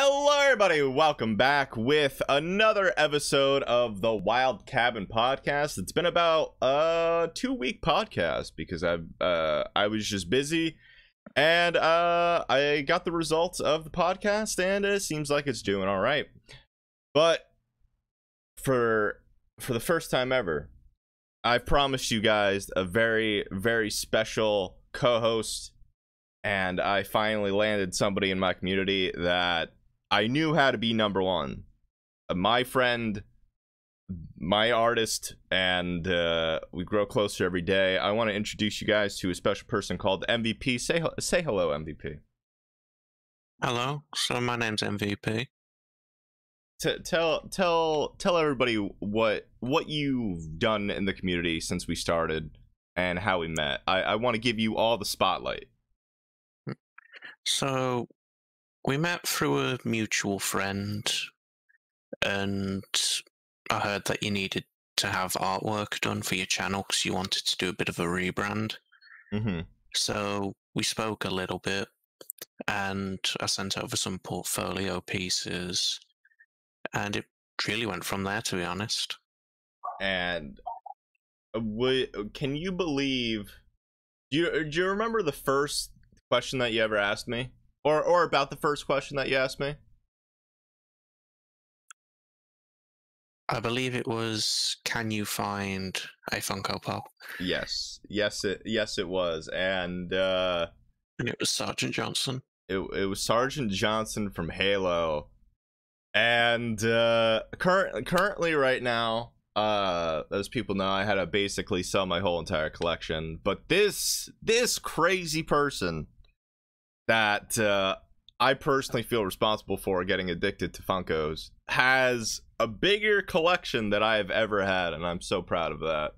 Hello, everybody. Welcome back with another episode of the Wilde Cabin Podcast. It's been about a 2-week podcast because I was just busy, and I got the results of the podcast, and it seems like it's doing all right. But for the first time ever, I've promised you guys a very, very special co-host, and I finally landed somebody in my community that I knew how to be number one. My friend, my artist, and we grow closer every day. I want to introduce you guys to a special person called MVP. Say hello, MVP. Hello, so my name's MVP. Tell everybody what you've done in the community since we started and how we met. I want to give you all the spotlight. So, we met through a mutual friend, and I heard that you needed to have artwork done for your channel because you wanted to do a bit of a rebrand. Mm-hmm. So, we spoke a little bit, and I sent over some portfolio pieces, and it really went from there, to be honest. And can you believe? Do you remember the first question that you ever asked me, or about the first question that you asked me? I believe it was, can you find a Funko Pop? Yes, it was, and it was Sergeant Johnson. It was Sergeant Johnson from Halo, and currently right now, as people know, I had to basically sell my whole entire collection. But this crazy person that I personally feel responsible for getting addicted to Funkos has a bigger collection that I've ever had, and I'm so proud of that.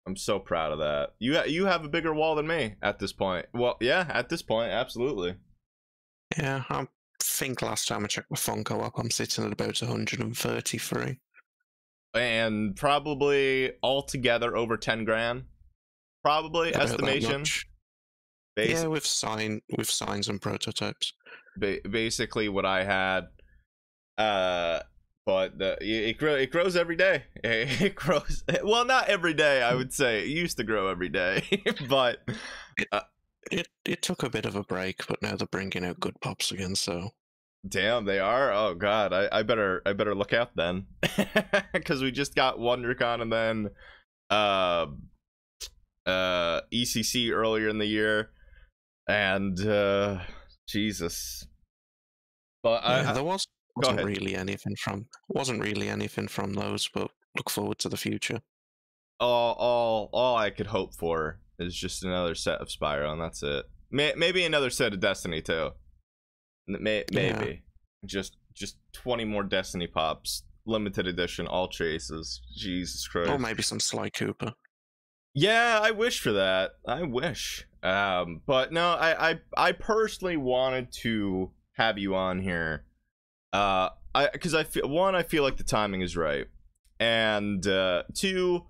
I'm so proud of that. You have a bigger wall than me at this point. Well, yeah, at this point, absolutely. Yeah, I think last time I checked my Funko up, I'm sitting at about 133. And probably altogether over 10 grand. Probably, About estimation. Yeah, with signs and prototypes. Basically what I had. But it grows every day. It grows, well, not every day, I would say. It used to grow every day, but it took a bit of a break, but now they're bringing out good pops again. So damn, they are. Oh god, I better look out then, because we just got WonderCon and then ECC earlier in the year, and Jesus. But yeah, there wasn't really anything from those, but look forward to the future. All I could hope for is just another set of Spyro, and that's it. Maybe another set of Destiny too. Maybe Yeah. just 20 more Destiny pops, limited edition, all traces. Jesus Christ. Or maybe some Sly Cooper. Yeah, I wish for that. I wish. But no, I personally wanted to have you on here. Because I feel like the timing is right, and two,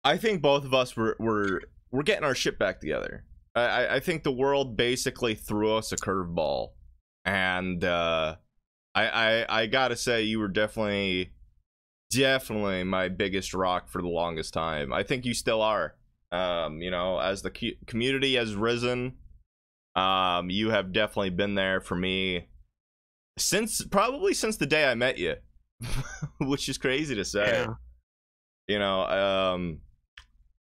I think both of us we're getting our shit back together. I think the world basically threw us a curveball, and I gotta say, you were definitely my biggest rock for the longest time. I think you still are. You know, as the community has risen, you have definitely been there for me probably since the day I met you, which is crazy to say. Yeah. You know,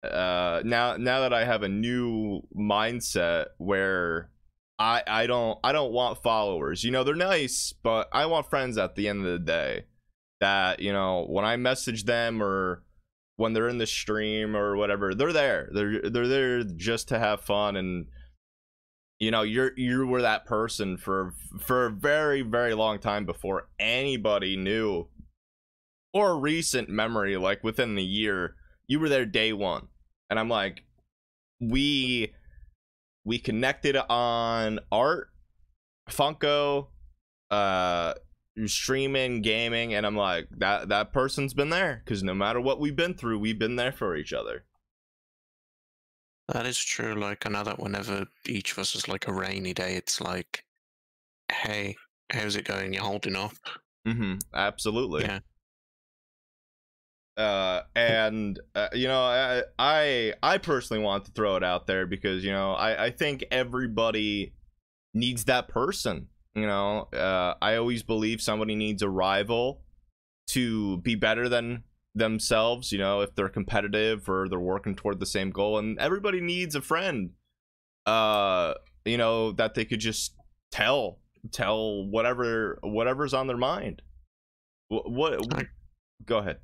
now that I have a new mindset where I don't want followers. You know, they're nice, but I want friends at the end of the day. That, you know, when I message them or when they're in the stream or whatever, they're there. They're there just to have fun. And you know, you were that person for a very, very long time before anybody knew, or recent memory, like within the year. You were there day one, and I'm like, we connected on art, Funko, streaming, gaming, and I'm like, that person's been there, because no matter what we've been through, we've been there for each other. That is true. Like, I know that whenever each of us is like a rainy day, it's like, hey, how's it going? You're holding up. Absolutely. Yeah. And you know, I personally want to throw it out there because, you know, I think everybody needs that person. You know, I always believe somebody needs a rival to be better than themselves, you know, if they're competitive or they're working toward the same goal. And everybody needs a friend, you know, that they could just tell whatever's on their mind. Go ahead.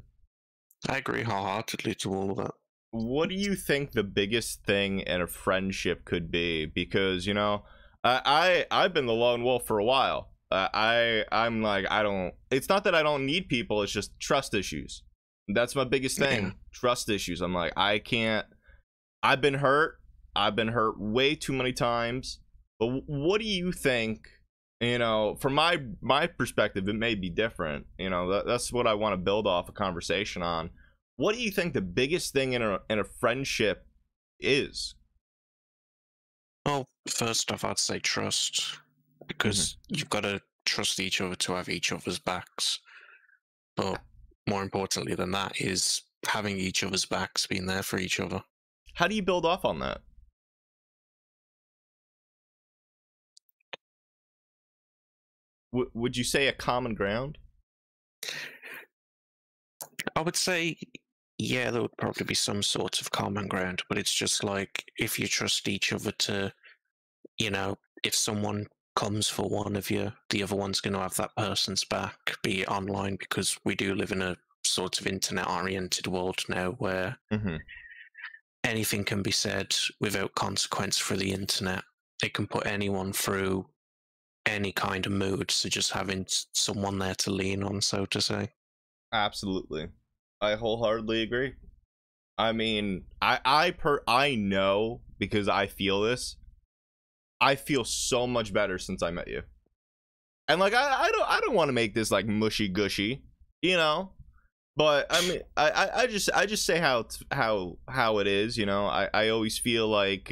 I agree wholeheartedly to all of that. What do you think the biggest thing in a friendship could be? Because, you know, I've been the lone wolf for a while. I'm like, it's not that I don't need people, it's just trust issues. That's my biggest thing. Yeah. Trust issues. I'm like, I've been hurt way too many times. But what do you think? You know, from my perspective, it may be different. You know, that's what I want to build off a conversation on. What do you think the biggest thing in a friendship is? Well, first off, I'd say trust, because you've got to trust each other to have each other's backs. But more importantly than that is having each other's backs, being there for each other. How do you build off on that? Would you say a common ground? I would say, yeah, there would probably be some sort of common ground, but it's just like if you trust each other to, you know, if someone comes for one of you, the other one's going to have that person's back, be it online, because we do live in a sort of internet-oriented world now where anything can be said without consequence through the internet. It can put anyone through any kind of mood, so just having someone there to lean on, so to say. Absolutely. I wholeheartedly agree. I mean, I know, because I feel this. I feel so much better since I met you. And like I don't want to make this like mushy gushy, you know? But I mean, I just say how it is, you know? I always feel like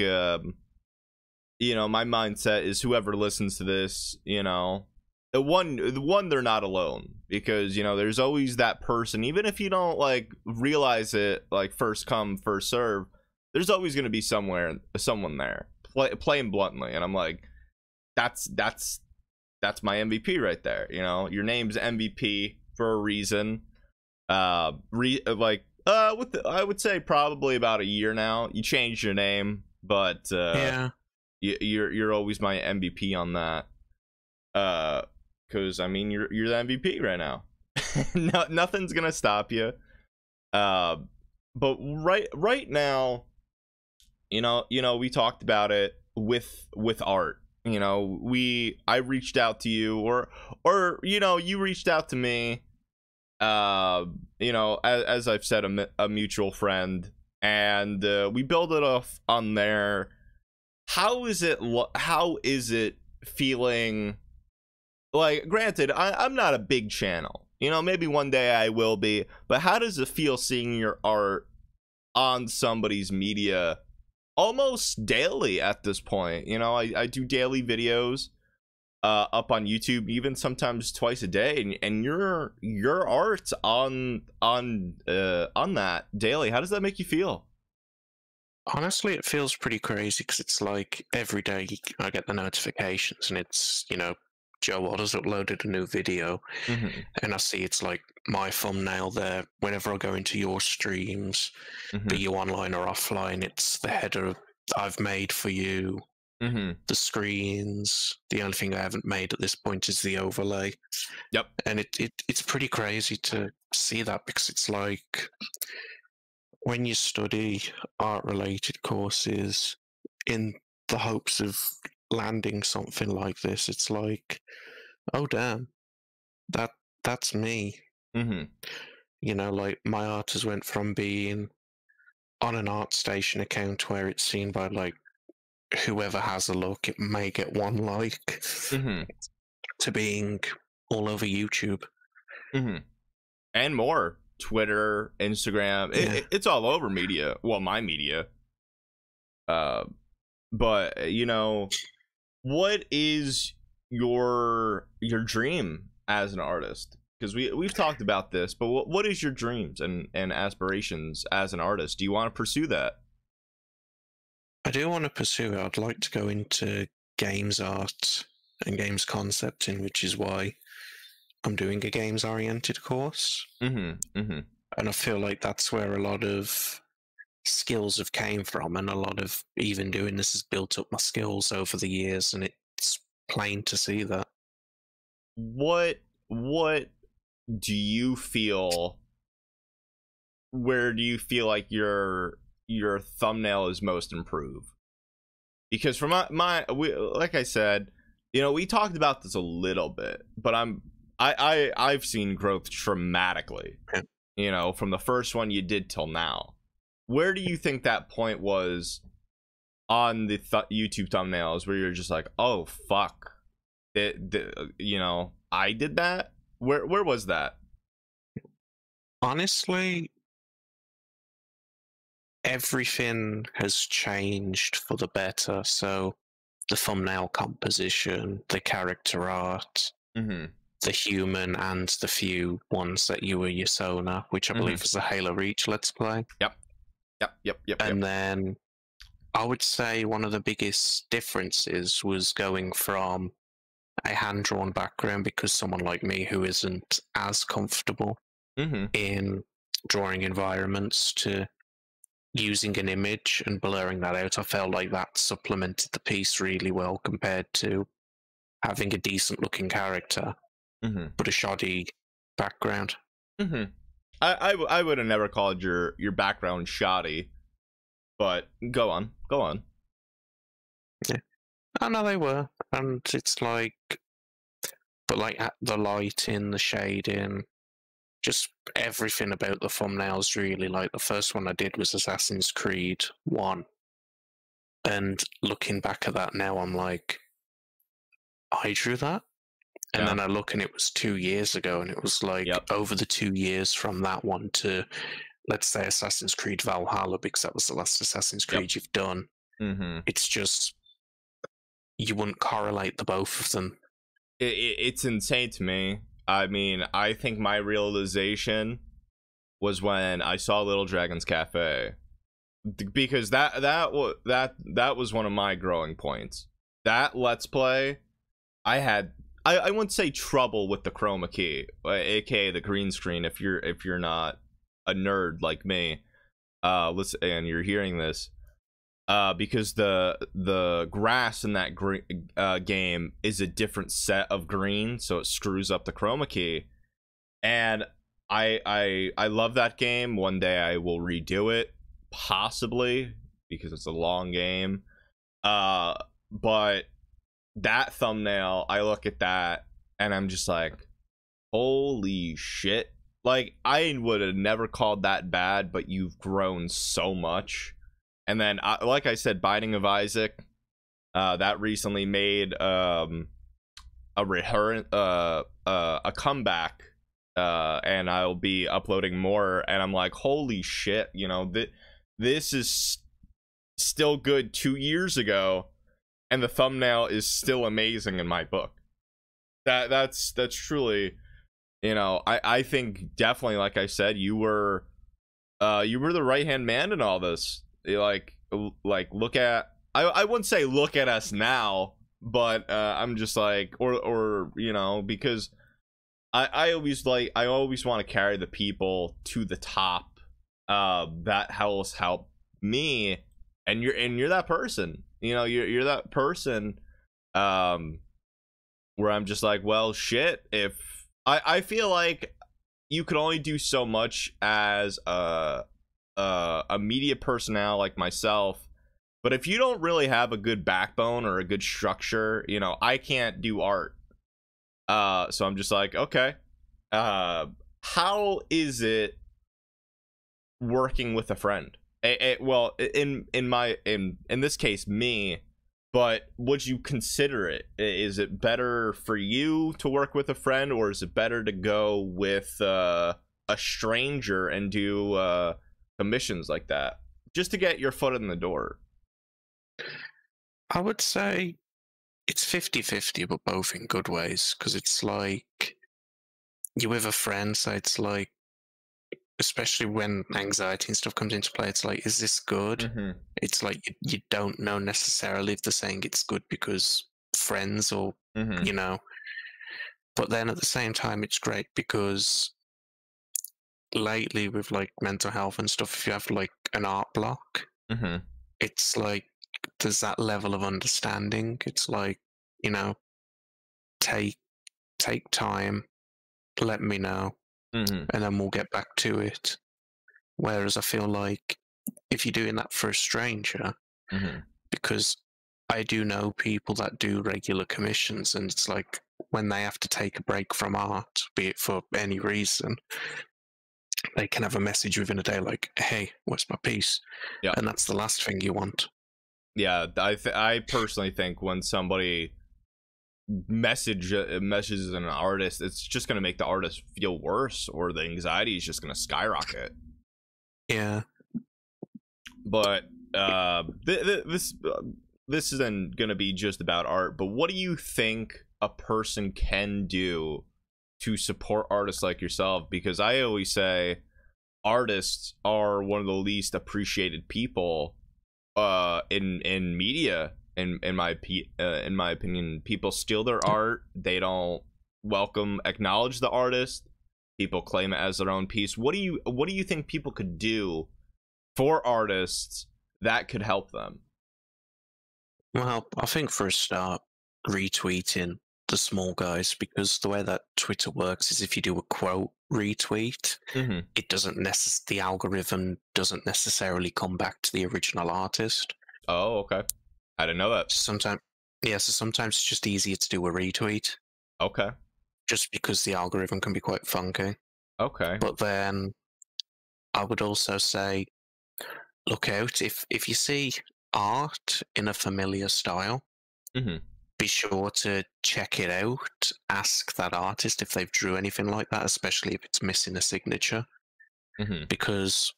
you know, my mindset is whoever listens to this, you know, the one they're not alone, because, you know, there's always that person, even if you don't like realize it, like first come first serve, there's always going to be someone there, playing bluntly. And I'm like, that's my MVP right there, you know. Your name's MVP for a reason. I would say probably about a year now. You changed your name, but yeah, you're always my MVP on that. Because I mean, you're the MVP right now. No, nothing's gonna stop you. But right now, you know, we talked about it with art. You know, I reached out to you, or you know, you reached out to me. You know, as I've said, a mutual friend, and we build it off on there. How is it feeling? Like, granted, I'm not a big channel, you know, maybe one day I will be, but how does it feel seeing your art on somebody's media almost daily at this point? You know, I do daily videos up on YouTube, even sometimes twice a day, and your art's on that daily. How does that make you feel? Honestly, it feels pretty crazy, because it's like every day I get the notifications and it's, you know, Joe Waters uploaded a new video, and I see it's like my thumbnail there. Whenever I go into your streams, be you online or offline, it's the header I've made for you, the screens. The only thing I haven't made at this point is the overlay. Yep. And it's pretty crazy to see that, because it's like when you study art-related courses in the hopes of landing something like this, it's like, oh damn, that's me. You know, like my art has went from being on an ArtStation account where it's seen by like whoever has a look, it may get one like, to being all over YouTube. And more. Twitter, Instagram, it's all over media. Well, my media. But you know, what is your dream as an artist? Because we've talked about this, but what is your dreams and aspirations as an artist? Do you want to pursue that? I do want to pursue it. I'd like to go into games art and games concepting, which is why I'm doing a games-oriented course. Mm-hmm. Mm-hmm. And I feel like that's where a lot of skills have came from, and a lot of even doing this has built up my skills over the years, and it's plain to see that. What do you feel? Where do you feel like your thumbnail is most improved? Because from like I said, we talked about this a little bit, but I've seen growth dramatically. Yeah. From the first one you did till now. Where do you think that point was on the YouTube thumbnails where you're just like, oh fuck, I did that? Where was that? Honestly, everything has changed for the better. So the thumbnail composition, the character art, Mm-hmm. the human, and the few ones that you were Yasona, which I believe was a Halo Reach Let's Play. Yep. And then I would say one of the biggest differences was going from a hand-drawn background, because someone like me who isn't as comfortable in drawing environments, to using an image and blurring that out. I felt like that supplemented the piece really well compared to having a decent-looking character, but a shoddy background. I would have never called your background shoddy, but go on. Yeah, I know they were, and it's like, but like the lighting, the shading, just everything about the thumbnails really. Like the first one I did was Assassin's Creed 1, and looking back at that now, I'm like, I drew that. And then I look and it was 2 years ago, and it was like over the 2 years from that one to, let's say, Assassin's Creed Valhalla, because that was the last Assassin's Creed you've done. It's just, you wouldn't correlate the both of them. It's insane to me. I mean, I think my realization was when I saw Little Dragon's Cafe, because that was one of my growing points. That Let's Play, I wouldn't say trouble with the chroma key, aka the green screen. If you're not a nerd like me, listen, and you're hearing this, because the grass in that game is a different set of green, so it screws up the chroma key. And I love that game. One day I will redo it, possibly, because it's a long game. But that thumbnail, I look at that and I'm just like, holy shit. Like, I would have never called that bad, but you've grown so much. And then, like I said, Binding of Isaac, that recently made a comeback, and I'll be uploading more. And I'm like, holy shit, this is still good 2 years ago, and the thumbnail is still amazing in my book. That's truly, I think definitely, like I said, you were the right-hand man in all this. Like look at, I wouldn't say look at us now, but I'm just like, or because I always want to carry the people to the top. That help me, and you're that person. You're that person where I'm just like, well, shit, if I feel like you could only do so much as a media personnel like myself, but if you don't really have a good backbone or a good structure, I can't do art. So I'm just like, okay, how is it working with a friend? Well, in this case, me, but would you consider it? Is it better for you to work with a friend, or is it better to go with a stranger and do commissions like that, just to get your foot in the door? I would say it's 50-50, but both in good ways, because it's like you're with a friend, so it's like, especially when anxiety and stuff comes into play, it's like, is this good? Mm-hmm. It's like you don't know necessarily if they're saying it's good because friends or, Mm-hmm. you know. But then at the same time, it's great because lately with like mental health and stuff, if you have like an art block, Mm-hmm. it's like there's that level of understanding. It's like, you know, take time, let me know, Mm-hmm. and then we'll get back to it. Whereas I feel like if you're doing that for a stranger, Mm-hmm. because I do know people that do regular commissions, and it's like when they have to take a break from art, be it for any reason, they can have a message within a day like, "Hey, where's my piece?" Yeah. And that's the last thing you want. Yeah, I personally think when somebody messages an artist, it's just going to make the artist feel worse, or the anxiety is just going to skyrocket. Yeah. But this isn't going to be just about art, but what do you think a person can do to support artists like yourself? Because I always say artists are one of the least appreciated people in media. In my opinion, people steal their art. They don't acknowledge the artist. People claim it as their own piece. What do you think people could do for artists that could help them? Well, I think for a start, retweeting the small guys, because the way that Twitter works is if you do a quote retweet, Mm-hmm. it doesn't the algorithm doesn't necessarily come back to the original artist. Oh, okay. I didn't know that. Sometimes it's just easier to do a retweet. Okay. Just because the algorithm can be quite funky. Okay. But then I would also say, look out if you see art in a familiar style, Mm-hmm. be sure to check it out. Ask that artist if they've drew anything like that, especially if it's missing a signature, Mm-hmm. because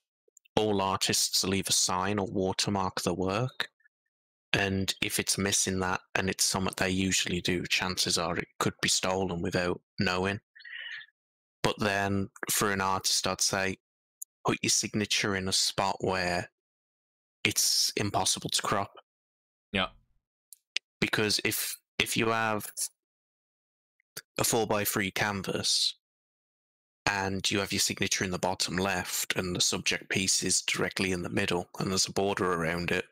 all artists leave a sign or watermark their work. And if it's missing that and it's something they usually do, chances are it could be stolen without knowing. But then for an artist, I'd say put your signature in a spot where it's impossible to crop. Yeah. Because if you have a 4x3 canvas and you have your signature in the bottom left and the subject piece is directly in the middle and there's a border around it,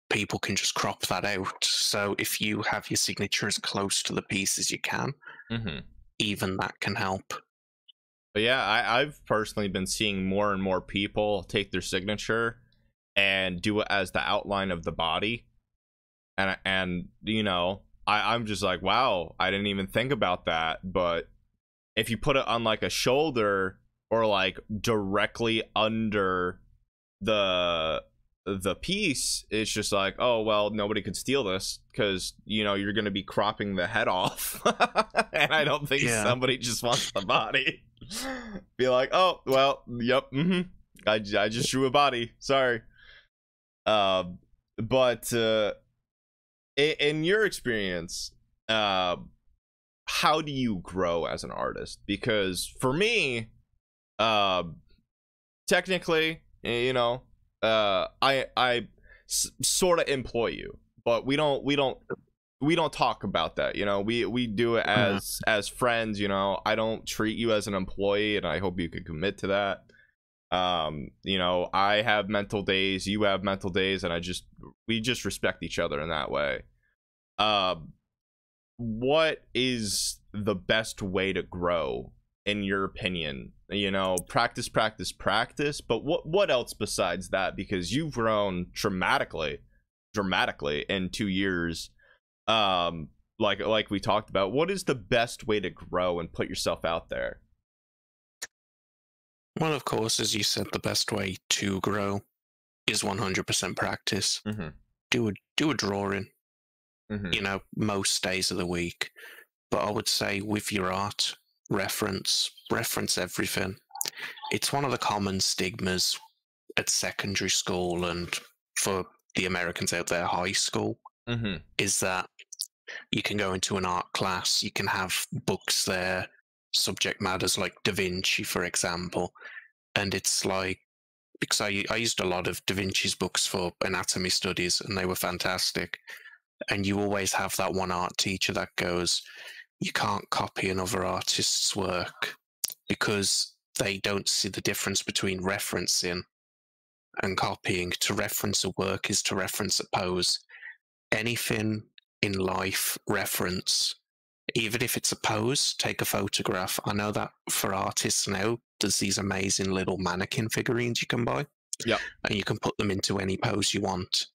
people can just crop that out. So if you have your signature as close to the piece as you can, Mm-hmm. even that can help. But yeah, I've personally been seeing more and more people take their signature and do it as the outline of the body, and you know, I'm just like, wow, I didn't even think about that. But if you put it on like a shoulder or like directly under the piece, it's just like, oh well, nobody could steal this because, you know, you're gonna be cropping the head off. And I don't think somebody just wants the body. Be like, oh well, yep, mm-hmm, I just drew a body, sorry. But in your experience, how do you grow as an artist? Because for me, technically, you know, I sort of employ you, but we don't talk about that. You know, we do it as friends. You know, I don't treat you as an employee, and I hope you can commit to that. You know, I have mental days, you have mental days, and we just respect each other in that way. What is the best way to grow, in your opinion? You know, practice, but what else besides that? Because you've grown dramatically in 2 years. Like we talked about, what is the best way to grow and put yourself out there? Well, of course, as you said, the best way to grow is 100% practice. Mm-hmm. Do a drawing, Mm-hmm. you know, most days of the week. But I would say with your art, reference everything. It's one of the common stigmas at secondary school and for the Americans out there, high school, Mm-hmm. is that You can go into an art class, you can have books there, subject matters like Da Vinci, for example. And it's like, because I used a lot of Da Vinci's books for anatomy studies, and they were fantastic. And you always have that one art teacher that goes, you can't copy another artist's work because they don't see the difference between referencing and copying. To reference a work is to reference a pose. Anything in life, reference. Even if it's a pose, take a photograph. I know that for artists now, there's these amazing little mannequin figurines you can buy. Yeah. And you can put them into any pose you want.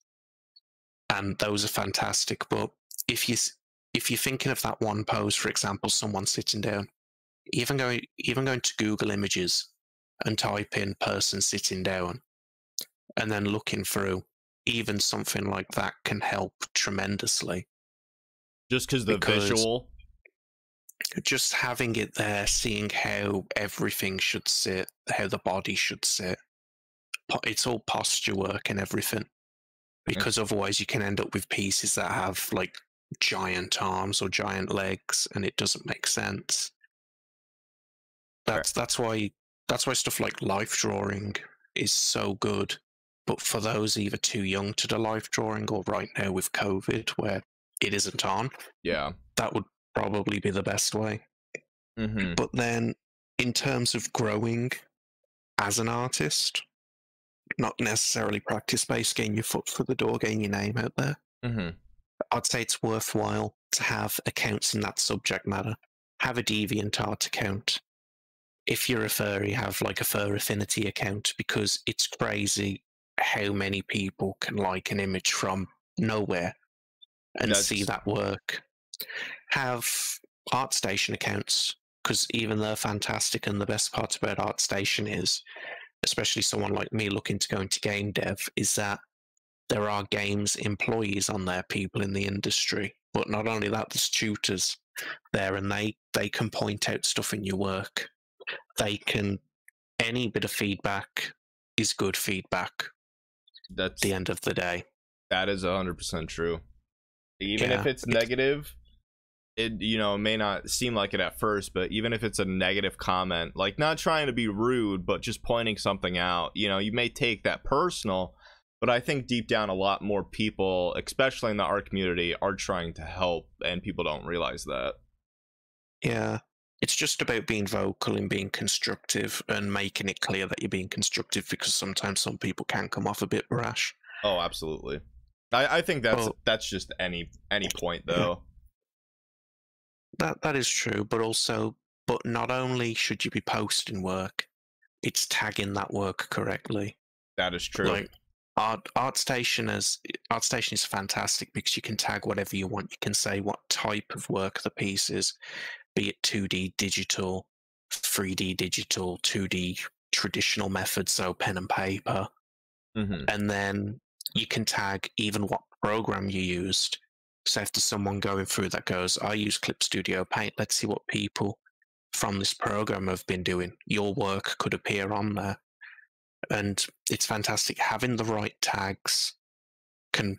And those are fantastic. But if you're thinking of that one pose, for example, someone sitting down, even going to Google Images and type in person sitting down, and then looking through, even something like that can help tremendously. Just because the visual? Just having it there, seeing how everything should sit, how the body should sit. It's all posture work and everything. Because otherwise you can end up with pieces that have like giant arms or giant legs, and it doesn't make sense. That's why stuff like life drawing is so good. But for those either too young to do life drawing, or right now with COVID where it isn't on, yeah, that would probably be the best way. Mm-hmm. But then in terms of growing as an artist, not necessarily practice-based, getting your foot through the door, getting your name out there, Mm-hmm. I'd say it's worthwhile to have accounts in that subject matter. Have a DeviantArt account. If you're a furry, have like a Fur Affinity account, because it's crazy how many people can like an image from nowhere and see that work. Have ArtStation accounts, because even they're fantastic, and the best part about ArtStation is, especially someone like me looking to go into game dev, is that there are games employees on there, people in the industry. But not only that, there's tutors there, and they can point out stuff in your work. Any bit of feedback is good feedback. That's the end of the day. That is 100% true. Even if it's negative, it may not seem like it at first, but even if it's a negative comment, like not trying to be rude, but just pointing something out, you may take that personal, but I think deep down a lot more people, especially in the art community, are trying to help, and people don't realize that. Yeah. It's just about being vocal and being constructive and making it clear that you're being constructive, because sometimes some people can come off a bit brash. Oh, absolutely. I think that's just any point though. That is true, but not only should you be posting work, it's tagging that work correctly. That is true. Like ArtStation is fantastic because you can tag whatever you want. You can say what type of work the piece is, be it 2D digital, 3D digital, 2D traditional methods, so pen and paper. Mm-hmm. And then you can tag even what program you used. So if there's someone going through that goes, I use Clip Studio Paint, let's see what people from this program have been doing. Your work could appear on there. And it's fantastic. Having the right tags can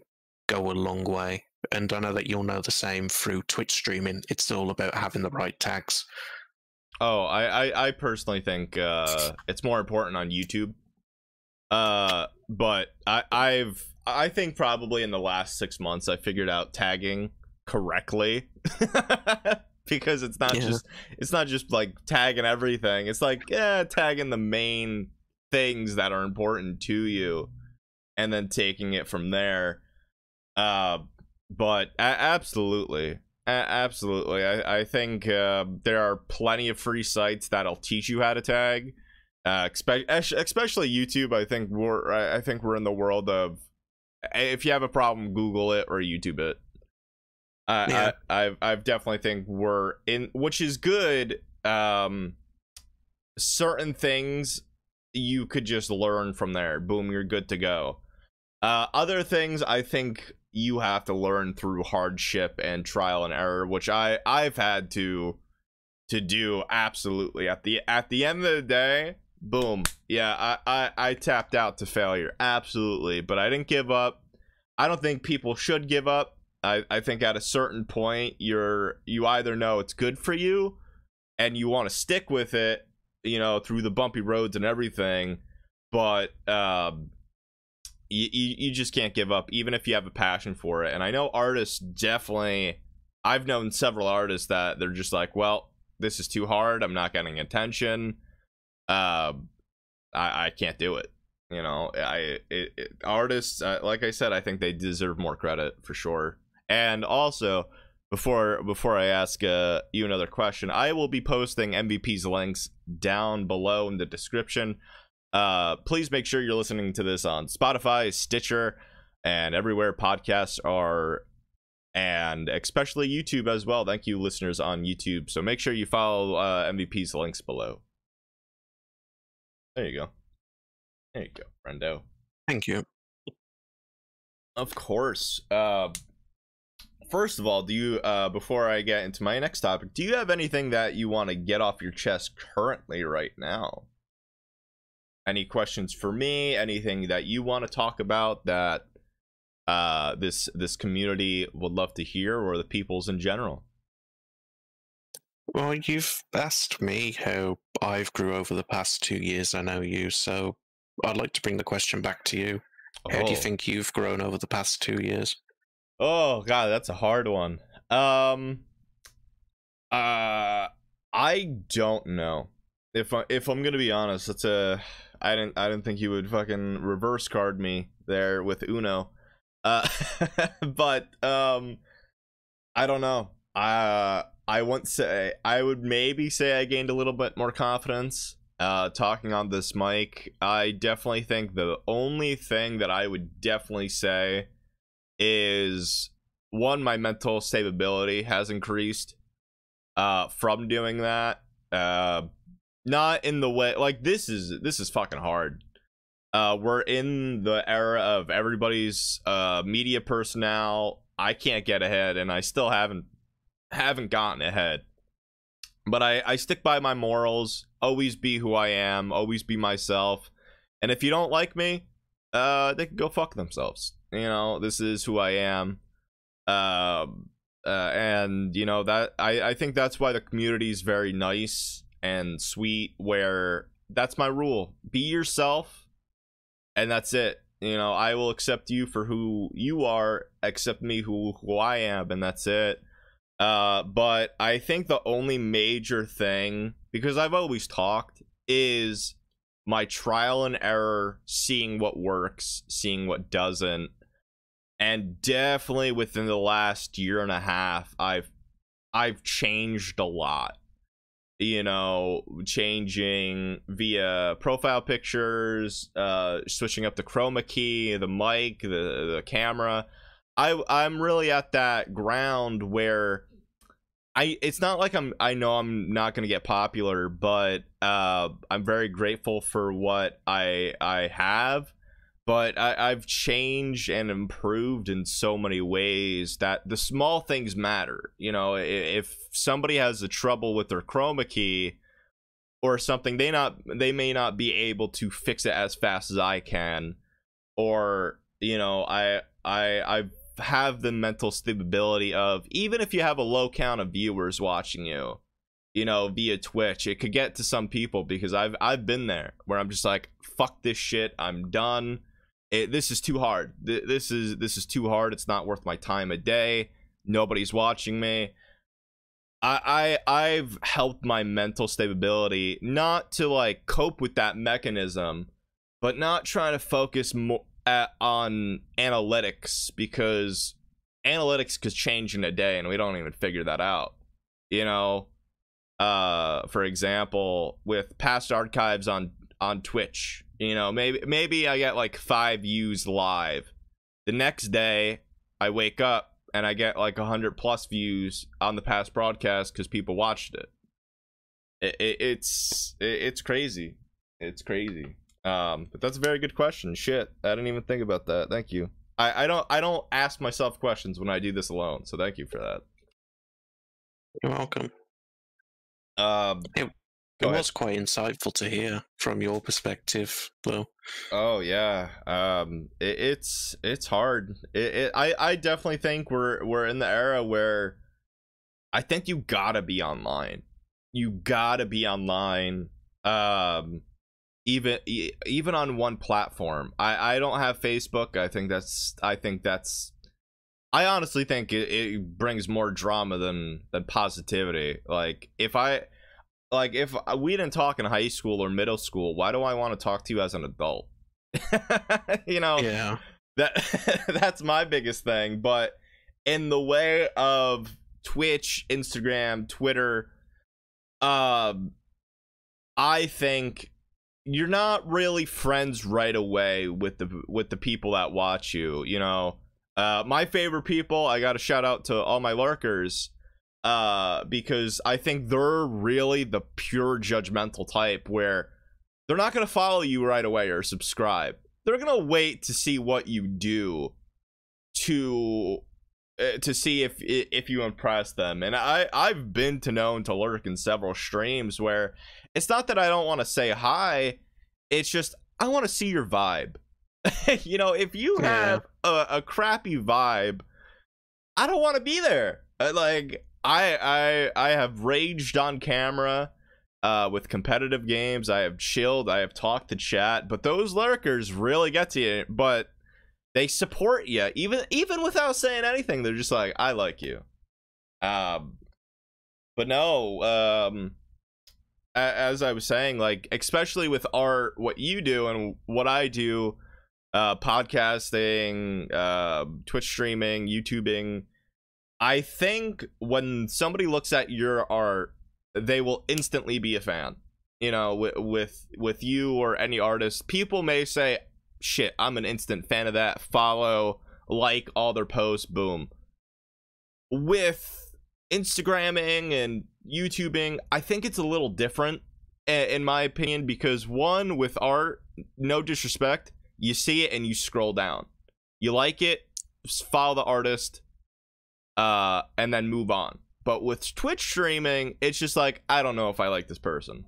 go a long way. And I know that you'll know the same through Twitch streaming. It's all about having the right tags. Oh, I personally think it's more important on YouTube. But I think probably in the last 6 months I figured out tagging correctly. Because it's not just like tagging everything. It's like tagging the main things that are important to you, and then taking it from there. But absolutely, I think there are plenty of free sites that'll teach you how to tag. Especially YouTube. I think we're in the world of, if you have a problem, Google it or YouTube it. I've definitely think we're in, which is good. Certain things you could just learn from there. Boom, you're good to go. Other things I think you have to learn through hardship and trial and error, which I've had to do. Absolutely. At the end of the day, boom, yeah, I tapped out to failure, absolutely, but I didn't give up. I don't think people should give up. I think at a certain point you either know it's good for you and you want to stick with it, you know, through the bumpy roads and everything, but you just can't give up even if you have a passion for it. And I know artists definitely, I've known several artists that they're just like, well, this is too hard, I'm not getting attention, I can't do it. You know, artists, like I said, I think they deserve more credit for sure. And also, before I ask you another question, I will be posting MVP's links down below in the description. Please make sure you're listening to this on Spotify, Stitcher, and everywhere podcasts are, and especially YouTube as well. Thank you, listeners on YouTube. So make sure you follow MVP's links below. There you go. There you go, friendo. Thank you. Of course. First of all, do you, before I get into my next topic, do you have anything that you want to get off your chest currently right now? Any questions for me? Anything that you want to talk about that this community would love to hear, or the peoples in general? Well, you've asked me how I've grew over the past 2 years I know you, so I'd like to bring the question back to you. How do you think you've grown over the past 2 years? Oh god, that's a hard one. I don't know. If I'm gonna be honest, I didn't think you would fucking reverse card me there with Uno. But I don't know. I would maybe say I gained a little bit more confidence talking on this mic. I definitely think the only thing that I would definitely say is, one, my mental stability has increased from doing that. Not in the way, like, this is fucking hard. We're in the era of everybody's media personnel. I can't get ahead, and I still haven't gotten ahead. But I stick by my morals. Always be who I am. Always be myself. And if you don't like me, they can go fuck themselves. You know, this is who I am. And you know that I think that's why the community is very nice and sweet. Where that's my rule: be yourself, and that's it. You know, I will accept you for who you are, accept me who I am, and that's it. But I think the only major thing, because I've always talked, is my trial and error, seeing what works, seeing what doesn't. And definitely within the last year and a half, I've changed a lot. You know, changing via profile pictures, switching up the chroma key, the mic, the camera. I'm really at that ground where it's not like I know I'm not gonna get popular, but I'm very grateful for what I have. But I've changed and improved in so many ways that the small things matter. You know, if somebody has a trouble with their chroma key or something, they may not be able to fix it as fast as I can. Or, you know, I have the mental stability of, even if you have a low count of viewers watching you, you know, via Twitch, it could get to some people, because I've been there where I'm just like, fuck this shit, I'm done. This is too hard. This is too hard. It's not worth my time a day. Nobody's watching me. I've helped my mental stability not to like cope with that mechanism, but not trying to focus more on analytics, because analytics could change in a day and we don't even figure that out. You know, for example, with past archives on Twitch, you know, maybe I get like 5 views live. The next day I wake up and I get like 100+ views on the past broadcast because people watched it. It's crazy. It's crazy. But that's a very good question. Shit, I didn't even think about that. Thank you. I don't ask myself questions when I do this alone, so thank you for that. You're welcome. Go It was quite insightful to hear from your perspective, though. Oh yeah, it's hard. I definitely think we're in the era where I think you gotta be online. You gotta be online. Even on one platform. I don't have Facebook. I honestly think it brings more drama than positivity. Like if we didn't talk in high school or middle school, why do I want to talk to you as an adult? You know, Yeah. That's my biggest thing. But in the way of Twitch, Instagram, Twitter, I think you're not really friends right away with the people that watch you. You know, my favorite people, I got to shout out to all my lurkers, because I think they're really the pure judgmental type where they're not going to follow you right away or subscribe. They're going to wait to see what you do to see if you impress them. And I've been known to lurk in several streams where it's not that I don't want to say hi, it's just I want to see your vibe. You know, if you have a crappy vibe, I don't want to be there. Like I have raged on camera with competitive games. I have chilled. I have talked to chat. But those lurkers really get to you. But they support you even without saying anything. They're just like, I like you. But no. As I was saying, like especially with art, what you do and what I do, podcasting, Twitch streaming, YouTubing. I think when somebody looks at your art, they will instantly be a fan. You know, with you or any artist, people may say, shit, I'm an instant fan of that. Follow, like all their posts, boom. With Instagramming and YouTubing, I think it's a little different, in my opinion, because one, with art, no disrespect, you see it and you scroll down. You like it, follow the artist, and then move on. But with Twitch streaming, it's just like, I don't know if I like this person.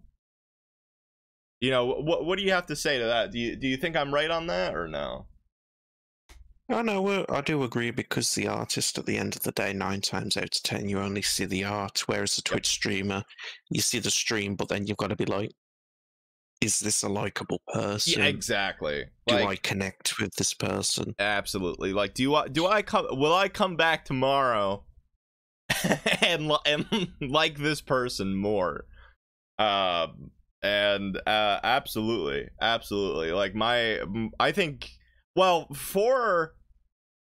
You know, what do you have to say to that? Do you think I'm right on that or no? Oh, no, I do agree, because the artist, at the end of the day, 9 times out of 10, you only see the art, whereas a Twitch streamer, you see the stream, but then you've got to be like, is this a likable person? Yeah, exactly. Do I connect with this person? Absolutely. Like, will I come back tomorrow and like this person more? Absolutely. Like I think, well,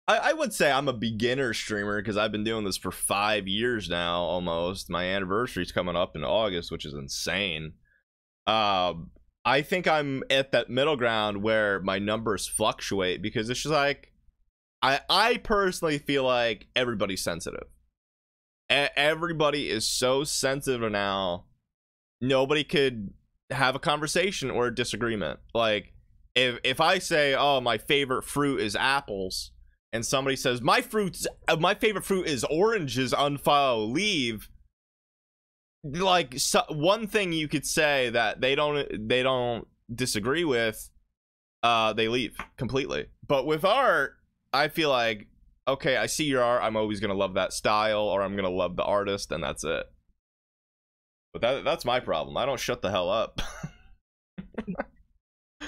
I would say I'm a beginner streamer because I've been doing this for 5 years now, almost. My anniversary's coming up in August, which is insane. I think I'm at that middle ground where my numbers fluctuate because it's just like, I personally feel like everybody's sensitive. Everybody is so sensitive now. Nobody could have a conversation or a disagreement. Like, if I say, oh, my favorite fruit is apples, and somebody says my favorite fruit is oranges, unfollow, leave. Like, one thing you could say that they don't disagree with, they leave completely. But with art, I feel like, okay, I see your art, I'm always gonna love that style, or I'm gonna love the artist, and that's it. But that's my problem. I don't shut the hell up.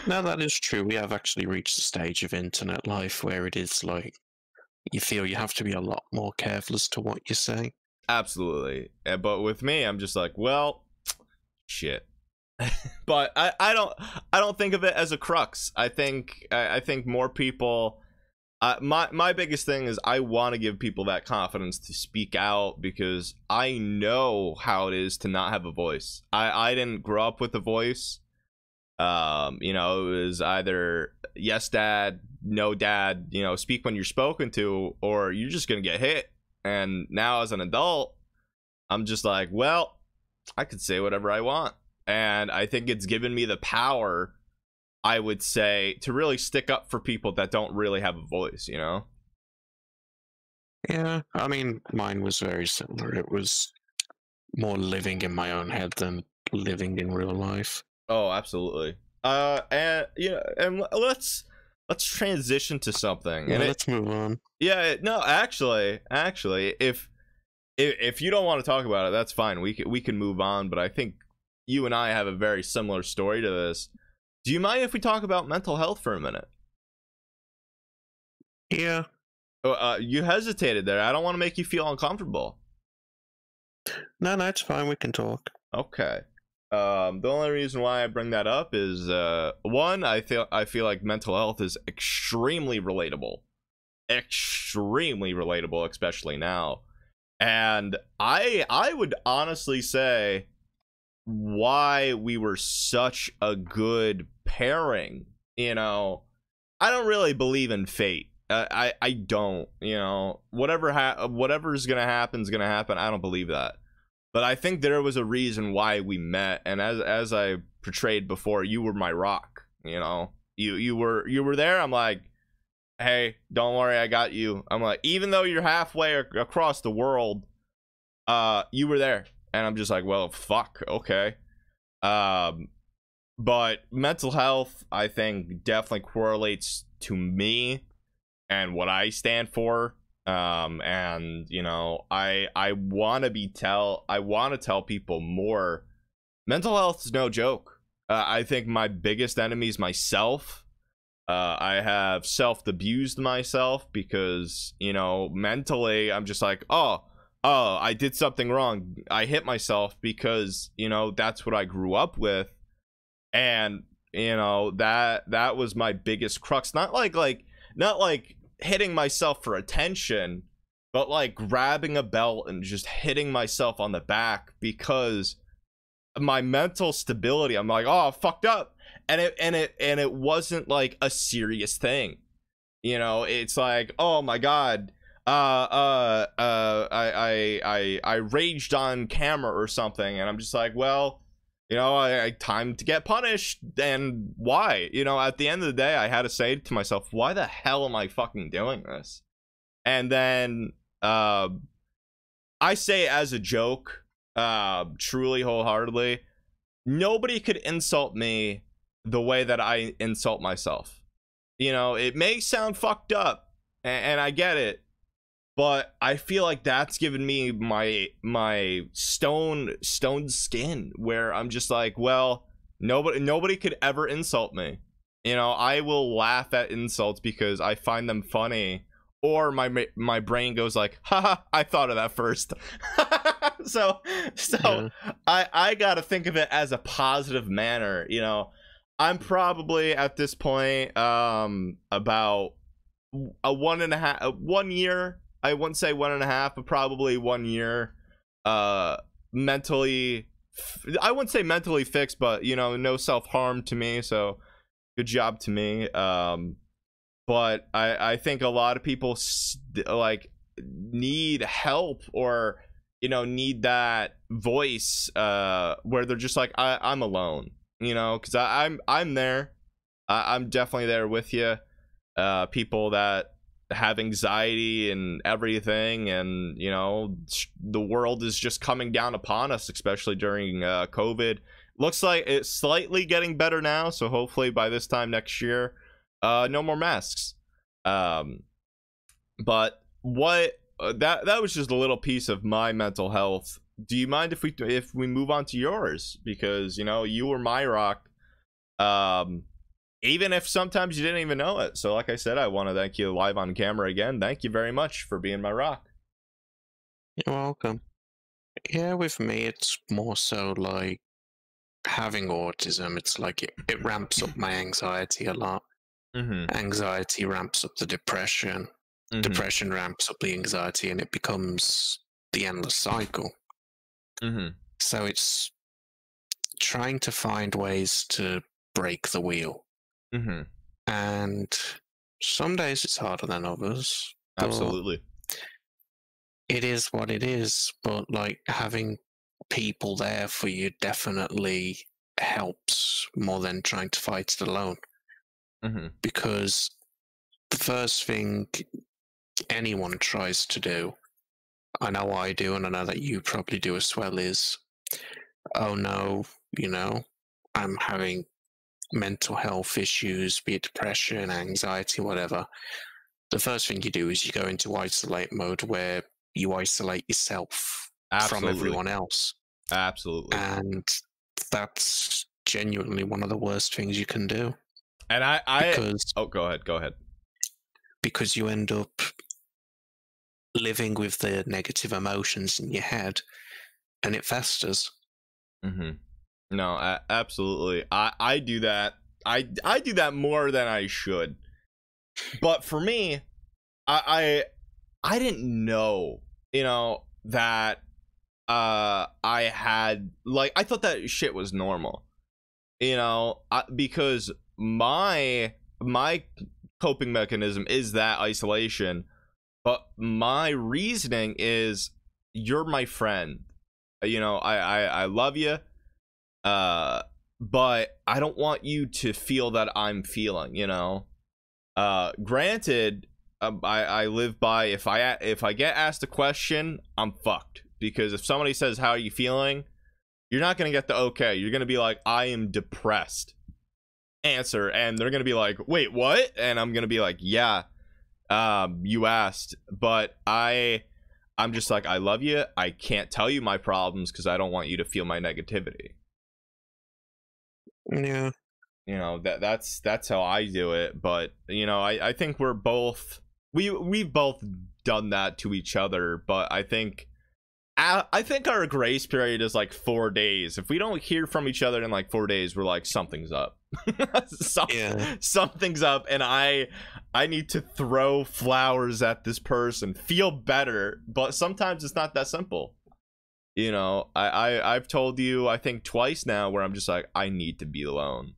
No, that is true. We have actually reached the stage of internet life where it is like, you feel you have to be a lot more careful as to what you say. Absolutely. But with me, I'm just like, well, shit. But I don't think of it as a crux. I think more people, my biggest thing is I want to give people that confidence to speak out, because I know how it is to not have a voice. I didn't grow up with a voice. You know, it was either yes dad, no dad, you know, speak when you're spoken to, or you're just gonna get hit. And now as an adult, I'm just like, well, I could say whatever I want. And I think it's given me the power, I would say, to really stick up for people that don't really have a voice, you know? Yeah, I mean, mine was very similar. It was more living in my own head than living in real life. Oh, absolutely. And and let's transition to something. Yeah, And let's move on. yeah, no, actually, if you don't want to talk about it, that's fine. We can move on. But I think you and I have a very similar story to this. Do you mind if we talk about mental health for a minute? Yeah. You hesitated there. I don't want to make you feel uncomfortable. No, it's fine. We can talk. Okay. The only reason why I bring that up is one, I feel like mental health is extremely relatable, especially now. And I would honestly say why we were such a good pairing. I don't really believe in fate. I don't. Whatever's gonna happen. I don't believe that. But I think there was a reason why we met, and as I portrayed before, you were my rock. You were there. I'm like, hey, don't worry, I got you. I'm like, even though you're halfway across the world, you were there, and I'm just like, well, fuck, okay. But mental health, I think, definitely correlates to me and what I stand for. And I want to tell people more. Mental health is no joke. I think my biggest enemy is myself. I have self-abused myself because mentally I'm just like, oh, I did something wrong. I hit myself because that's what I grew up with, and that was my biggest crux. Not like hitting myself for attention, but like grabbing a belt and just hitting myself on the back because my mental stability. I'm like, oh, I fucked up, and it wasn't like a serious thing. It's like, oh my god, I raged on camera or something, and I'm just like, well, I time to get punished. And why? At the end of the day, I had to say to myself, why the hell am I fucking doing this? And then I say it as a joke, truly, wholeheartedly, nobody could insult me the way that I insult myself. It may sound fucked up, and I get it, but I feel like that's given me my stone skin, where I'm just like, well, nobody could ever insult me. I will laugh at insults because I find them funny, or my brain goes like, haha, I thought of that first. so Yeah. I gotta think of it as a positive manner. I'm probably at this point about a 1 year. I wouldn't say 1.5, but probably 1 year mentally, I wouldn't say mentally fixed, but no self-harm to me, so good job to me. But I think a lot of people need help, or need that voice where they're just like, I'm alone, because I'm there. I'm definitely there with you. People that have anxiety and everything, and the world is just coming down upon us, especially during COVID. Looks like it's slightly getting better now, so hopefully by this time next year, no more masks. But what that was just a little piece of my mental health. Do you mind if we move on to yours? Because you were my rock, even if sometimes you didn't even know it. So like I said, I want to thank you live on camera again. Thank you very much for being my rock. You're welcome. Yeah, with me, it's more so like having autism. It's like it ramps up my anxiety a lot. Mm-hmm. Anxiety ramps up the depression. Mm-hmm. Depression ramps up the anxiety, and it becomes the endless cycle. Mm-hmm. So it's trying to find ways to break the wheel. Mm-hmm. And some days it's harder than others. Absolutely. It is what it is, but like having people there for you definitely helps more than trying to fight it alone. Mm-hmm. Because the first thing anyone tries to do, I know I do, and I know that you probably do as well, is oh no, I'm having mental health issues, be it depression, anxiety, whatever, the first thing you do is you go into isolate mode where you isolate yourself from Absolutely. everyone else. Absolutely. And that's genuinely one of the worst things you can do. And because go ahead. Because you end up living with the negative emotions in your head and it festers. No, absolutely. I do that. I do that more than I should. But for me, I didn't know, that I had, like, I thought that shit was normal, because my coping mechanism is that isolation, but my reasoning is, you're my friend, I love you, but I don't want you to feel that I'm feeling, granted, I live by, if I get asked a question, I'm fucked, because if somebody says, how are you feeling, you're not gonna get the okay. You're gonna be like, I am depressed, answer, and they're gonna be like, wait, what? And I'm gonna be like, yeah, you asked, but I'm just like, I love you, I can't tell you my problems because I don't want you to feel my negativity. Yeah. That's how I do it. But I think we're both, we've both done that to each other, but I think our grace period is like 4 days. If we don't hear from each other in like 4 days, we're like, something's up. Something's up, and I need to throw flowers at this person, feel better. But sometimes it's not that simple. I've told you, I think twice now, where I'm just like, I need to be alone.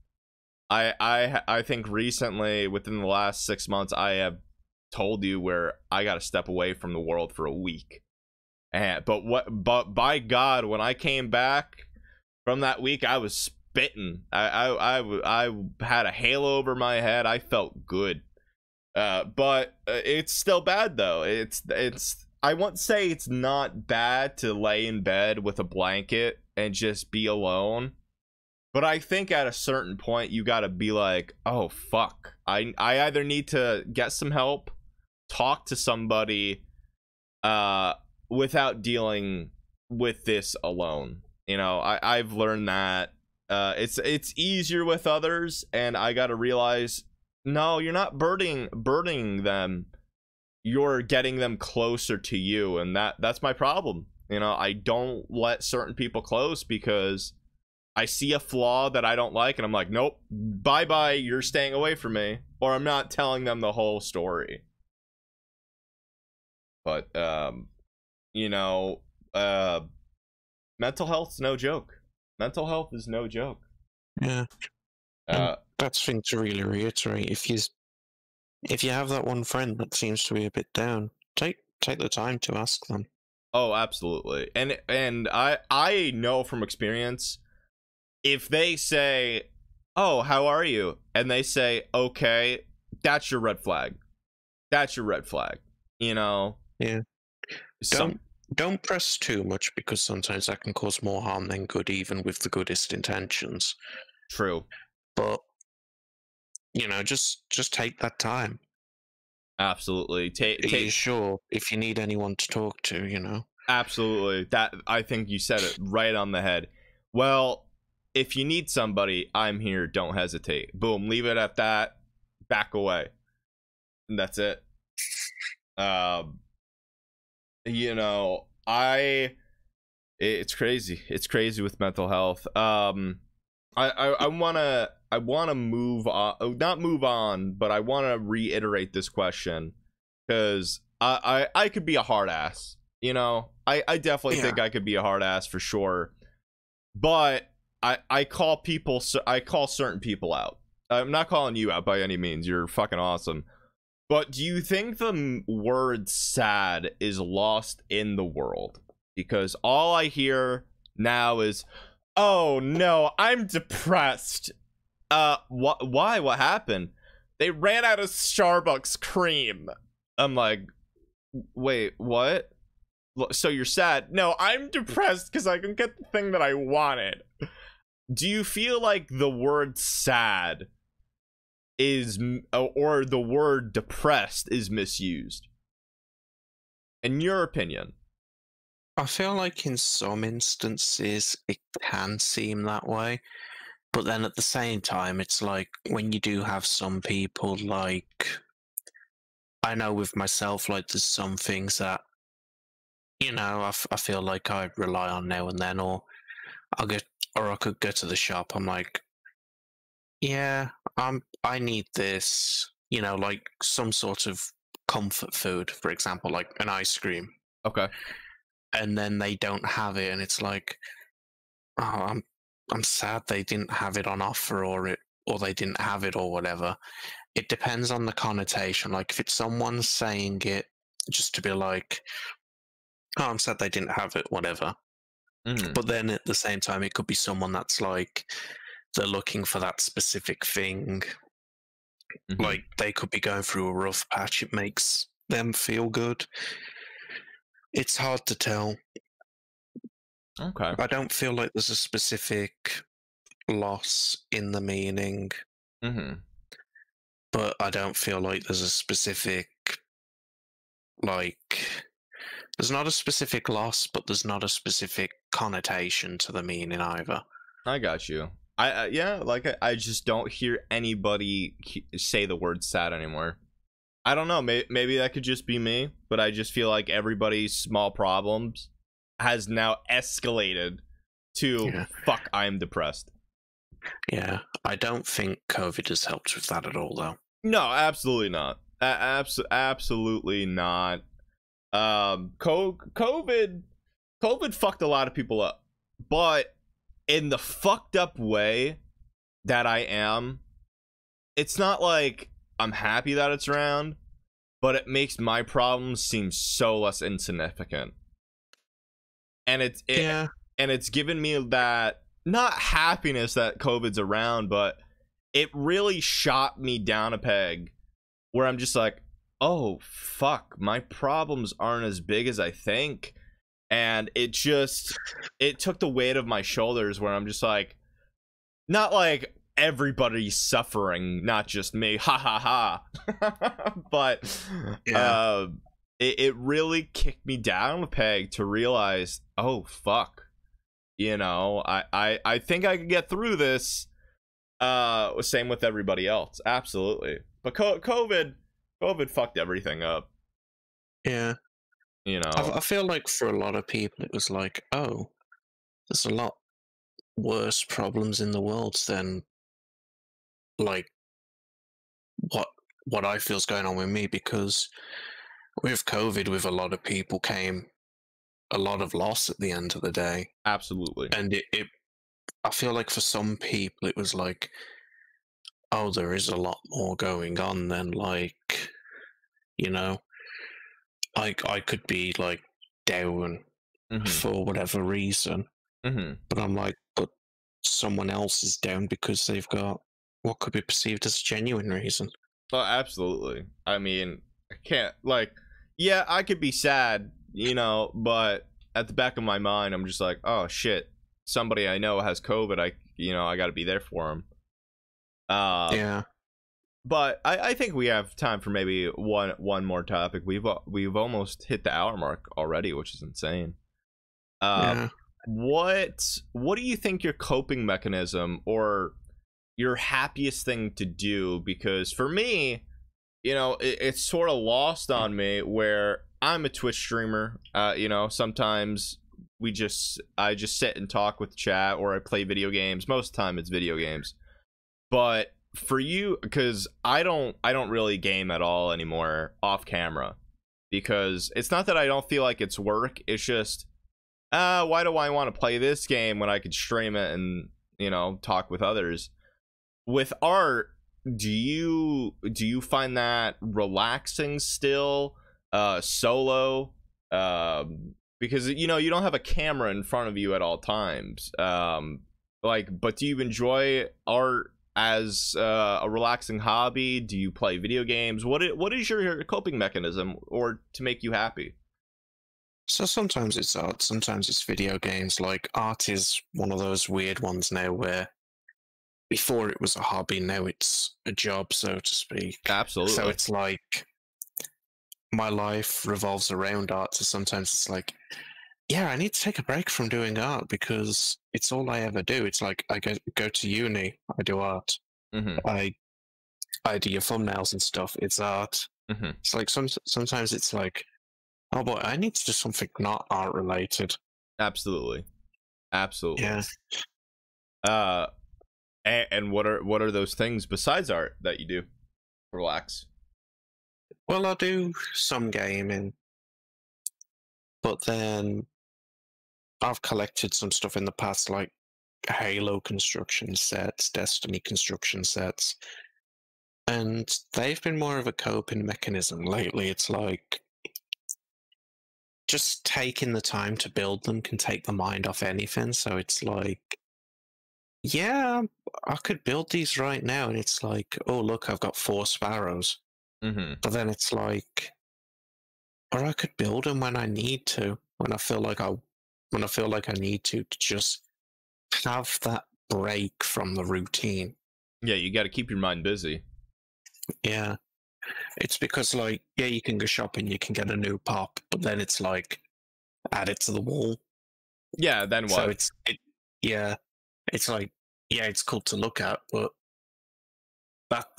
I think recently, within the last 6 months, I have told you where I got to step away from the world for a week. But by God, when I came back from that week, I was spitting. I had a halo over my head. I felt good. But it's still bad though. It's I won't say it's not bad to lay in bed with a blanket and just be alone. But I think at a certain point you gotta be like, oh fuck. I either need to get some help, talk to somebody, without dealing with this alone. I've learned that it's easier with others, and I gotta realize, no, you're not burdening them, you're getting them closer to you, and that's my problem. I don't let certain people close because I see a flaw that I don't like, and I'm like, nope, bye, you're staying away from me, or I'm not telling them the whole story. But mental health's no joke. Mental health is no joke. Yeah. That's the thing to really reiterate. If you have that one friend that seems to be a bit down, take the time to ask them. Oh, absolutely. And I know from experience, if they say, oh, how are you? And they say, okay, that's your red flag. That's your red flag. Yeah. Don't press too much, because sometimes that can cause more harm than good, even with the goodest intentions. True. But just take that time. Absolutely. Are you sure? If you need anyone to talk to, Absolutely. That, I think you said it right on the head. Well, if you need somebody, I'm here. Don't hesitate. Boom. Leave it at that. Back away. And that's it. It's crazy. It's crazy with mental health. I wanna move on, not move on, but I wanna reiterate this question, because I could be a hard ass. I definitely think I could be a hard ass for sure. But I call certain people out. I'm not calling you out by any means. You're fucking awesome. But do you think the word sad is lost in the world? Because all I hear now is, oh no, I'm depressed. Why? What happened? They ran out of Starbucks cream. I'm like, wait, what? So you're sad. No, I'm depressed because I can get the thing that I wanted. Do you feel like the word sad is, or the word depressed is misused? In your opinion? I feel like in some instances it can seem that way, but then at the same time, it's like when you do have some people, like, I know with myself, like, there's some things that, you know, I feel like I rely on now and then, or I could go to the shop. I'm like, yeah, I need this, you know, like some sort of comfort food, for example, like an ice cream. Okay. And then they don't have it, and it's like, oh, I'm sad they didn't have it on offer, or they didn't have it, or whatever. It depends on the connotation. Like if it's someone saying it just to be like, oh, I'm sad they didn't have it, whatever. Mm-hmm. But then at the same time, it could be someone that's like, they're looking for that specific thing. Mm-hmm. Like they could be going through a rough patch. It makes them feel good. It's hard to tell. Okay. I don't feel like there's a specific loss in the meaning, but I don't feel like there's a specific, like, there's not a specific loss, but there's not a specific connotation to the meaning either. I got you. Yeah, like I just don't hear anybody say the word sad anymore. I don't know, maybe that could just be me, but I just feel like everybody's small problems has now escalated to fuck, I am depressed. Yeah, I don't think COVID has helped with that at all, though. No, absolutely not. Absolutely not. COVID fucked a lot of people up, but in the fucked up way that I am, it's not like I'm happy that it's around, but it makes my problems seem so less insignificant. And it's given me that, not happiness that COVID's around, but it really shot me down a peg where I'm just like, oh fuck, my problems aren't as big as I think. And it took the weight of my shoulders where I'm just like, not like everybody's suffering, not just me, ha ha ha. But it really kicked me down a peg to realize, oh fuck, you know, I think I could get through this. Same with everybody else, absolutely. But COVID fucked everything up. Yeah. You know, I feel like for a lot of people it was like, oh, there's a lot worse problems in the world than like what I feel's going on with me, because with COVID, with a lot of people came a lot of loss at the end of the day. absolutely. And it I feel like for some people it was like, oh, there is a lot more going on than, like, you know, I could be like down for whatever reason, but I'm like, but someone else is down because they've got what could be perceived as a genuine reason. Oh, absolutely. I mean, I can't, like, yeah, I could be sad, you know, but at the back of my mind, I'm just like, oh shit, somebody I know has COVID. I got to be there for him. Yeah. But I think we have time for maybe one more topic. We've almost hit the hour mark already, which is insane. What do you think your coping mechanism or your happiest thing to do? Because for me, you know, it's sort of lost on me where I'm a Twitch streamer. You know, sometimes I just sit and talk with chat, or I play video games. Most of the time it's video games. But for you, because I don't really game at all anymore off camera, because it's not that I don't feel like it's work, it's just why do I want to play this game when I could stream it and, you know, talk with others? With art, do you find that relaxing still, solo, because, you know, you don't have a camera in front of you at all times, but do you enjoy art as a relaxing hobby? Do you play video games? What is your coping mechanism or to make you happy? So sometimes it's art, sometimes it's video games. Like, art is one of those weird ones now where before it was a hobby, now it's a job, so to speak. Absolutely. So it's like my life revolves around art. So sometimes it's like, yeah, I need to take a break from doing art because it's all I ever do. It's like I go to uni, I do art. Mm-hmm. I do your thumbnails and stuff. It's art. Mm-hmm. It's like sometimes it's like, oh boy, I need to do something not art related. Absolutely. Yeah. And what are those things besides art that you do? Relax. Well, I do some gaming, but then I've collected some stuff in the past, like Halo construction sets, Destiny construction sets, and they've been more of a coping mechanism lately. It's like just taking the time to build them can take the mind off anything. So it's like, yeah, I could build these right now, and it's like, oh look, I've got 4 sparrows. Mm-hmm. But then it's like, or I could build them when I need to, when I feel like I need to just have that break from the routine. Yeah, you got to keep your mind busy. Yeah. It's because, like, yeah, you can go shopping, you can get a new pop, but then it's like, add it to the wall. Yeah, then what? So yeah, it's like, yeah, it's cool to look at, but